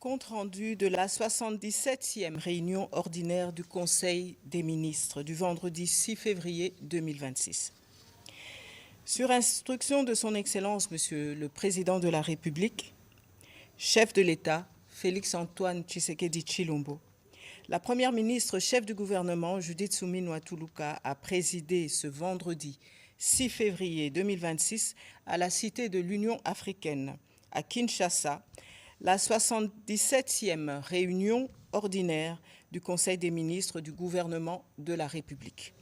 compte-rendu de la 77e réunion ordinaire du Conseil des ministres du vendredi 6 février 2026. Sur instruction de son Excellence, Monsieur le Président de la République, chef de l'État, Félix-Antoine Tshisekedi Tshilombo, la Première ministre chef du gouvernement, Judith Suminwa Tuluka, a présidé ce vendredi 6 février 2026 à la Cité de l'Union africaine, à Kinshasa, la 77e réunion ordinaire du Conseil des ministres du gouvernement de la République.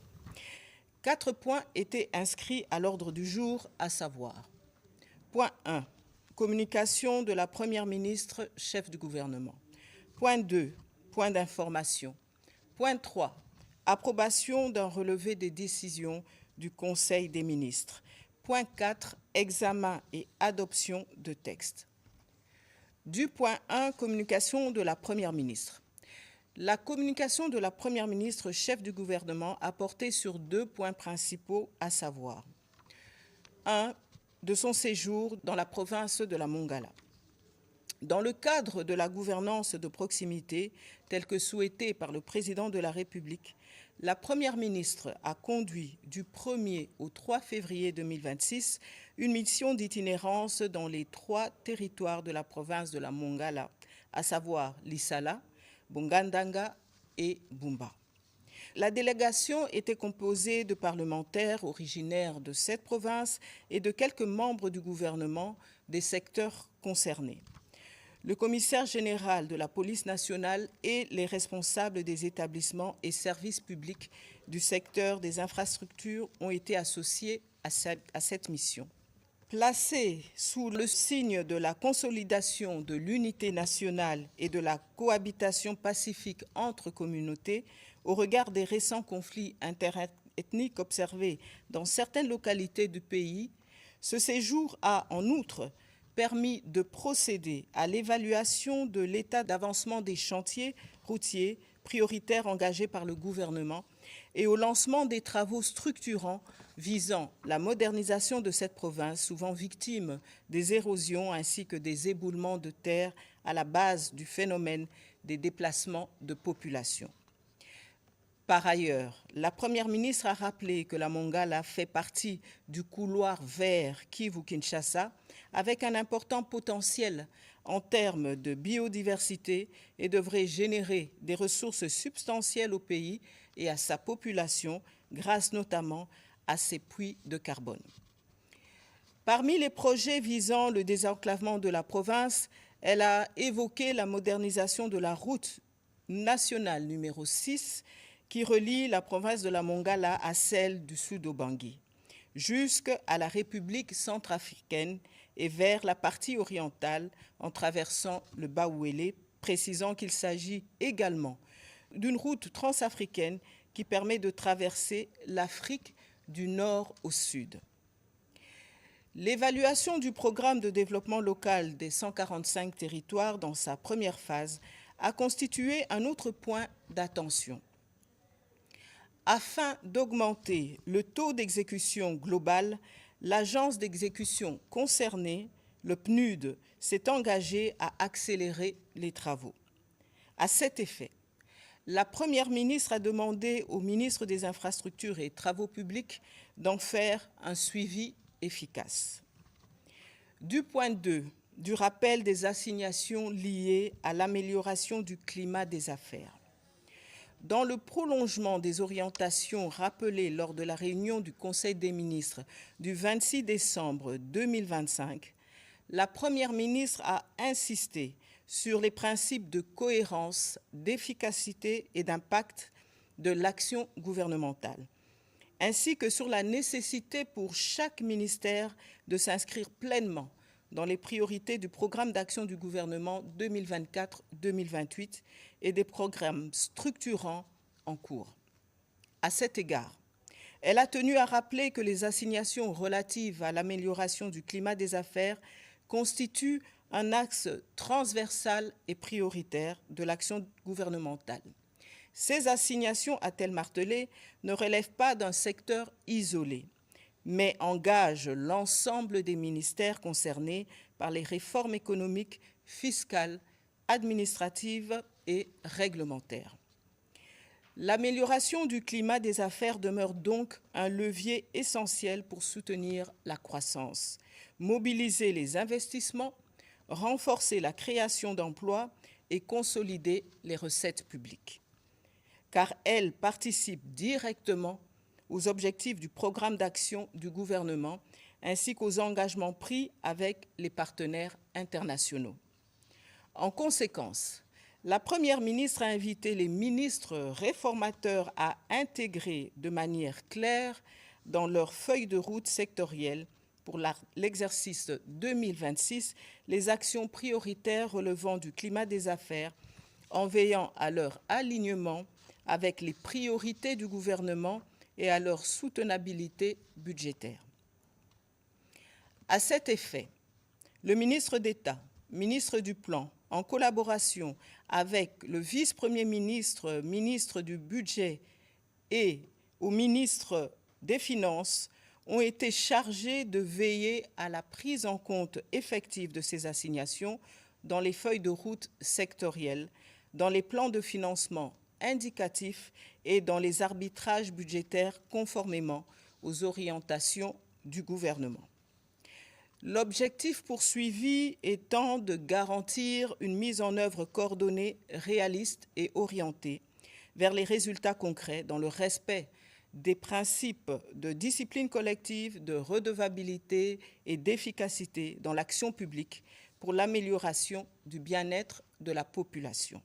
4 points étaient inscrits à l'ordre du jour, à savoir: point 1, communication de la Première ministre chef du gouvernement. Point 2, point d'information. Point 3, approbation d'un relevé des décisions du Conseil des ministres. Point 4, examen et adoption de textes. Du point 1, communication de la Première ministre. La communication de la Première ministre chef du gouvernement a porté sur 2 points principaux, à savoir: 1, de son séjour dans la province de la Mongala. Dans le cadre de la gouvernance de proximité, telle que souhaitée par le Président de la République, la Première ministre a conduit du 1er au 3 février 2026 une mission d'itinérance dans les 3 territoires de la province de la Mongala, à savoir Lissala, Bongandanga et Bumba. La délégation était composée de parlementaires originaires de cette province et de quelques membres du gouvernement des secteurs concernés. Le commissaire général de la police nationale et les responsables des établissements et services publics du secteur des infrastructures ont été associés à cette mission. Placée sous le signe de la consolidation de l'unité nationale et de la cohabitation pacifique entre communautés, au regard des récents conflits interethniques observés dans certaines localités du pays, ce séjour a, en outre, permis de procéder à l'évaluation de l'état d'avancement des chantiers routiers prioritaires engagés par le gouvernement et au lancement des travaux structurants visant la modernisation de cette province, souvent victime des érosions ainsi que des éboulements de terre à la base du phénomène des déplacements de population. Par ailleurs, la Première ministre a rappelé que la Mongala fait partie du couloir vert Kivu-Kinshasa avec un important potentiel en termes de biodiversité et devrait générer des ressources substantielles au pays et à sa population grâce notamment à ses puits de carbone. Parmi les projets visant le désenclavement de la province, elle a évoqué la modernisation de la route nationale numéro 6 qui relie la province de la Mongala à celle du Sud-Obangi, jusqu'à la République centrafricaine et vers la partie orientale en traversant le Baouélé, précisant qu'il s'agit également d'une route transafricaine qui permet de traverser l'Afrique du nord au sud. L'évaluation du programme de développement local des 145 territoires dans sa première phase a constitué un autre point d'attention. Afin d'augmenter le taux d'exécution global, l'agence d'exécution concernée, le PNUD, s'est engagée à accélérer les travaux. À cet effet, la Première ministre a demandé au ministre des Infrastructures et Travaux publics d'en faire un suivi efficace. Du point 2, du rappel des assignations liées à l'amélioration du climat des affaires. Dans le prolongement des orientations rappelées lors de la réunion du Conseil des ministres du 26 décembre 2025, la Première ministre a insisté sur les principes de cohérence, d'efficacité et d'impact de l'action gouvernementale, ainsi que sur la nécessité pour chaque ministère de s'inscrire pleinement dans les priorités du programme d'action du gouvernement 2024-2028 et des programmes structurants en cours. À cet égard, elle a tenu à rappeler que les assignations relatives à l'amélioration du climat des affaires constituent un axe transversal et prioritaire de l'action gouvernementale. Ces assignations, a-t-elle martelé, ne relèvent pas d'un secteur isolé, mais engagent l'ensemble des ministères concernés par les réformes économiques, fiscales administratives et réglementaires. L'amélioration du climat des affaires demeure donc un levier essentiel pour soutenir la croissance, mobiliser les investissements, renforcer la création d'emplois et consolider les recettes publiques. Car elle participe directement aux objectifs du programme d'action du gouvernement ainsi qu'aux engagements pris avec les partenaires internationaux. En conséquence, la Première ministre a invité les ministres réformateurs à intégrer de manière claire dans leur feuille de route sectorielle pour l'exercice 2026 les actions prioritaires relevant du climat des affaires en veillant à leur alignement avec les priorités du gouvernement et à leur soutenabilité budgétaire. À cet effet, le ministre d'État, ministre du Plan, en collaboration avec le vice-premier ministre, ministre du Budget et au ministre des Finances, ont été chargés de veiller à la prise en compte effective de ces assignations dans les feuilles de route sectorielles, dans les plans de financement indicatifs et dans les arbitrages budgétaires conformément aux orientations du gouvernement. L'objectif poursuivi étant de garantir une mise en œuvre coordonnée, réaliste et orientée vers les résultats concrets dans le respect des principes de discipline collective, de redevabilité et d'efficacité dans l'action publique pour l'amélioration du bien-être de la population.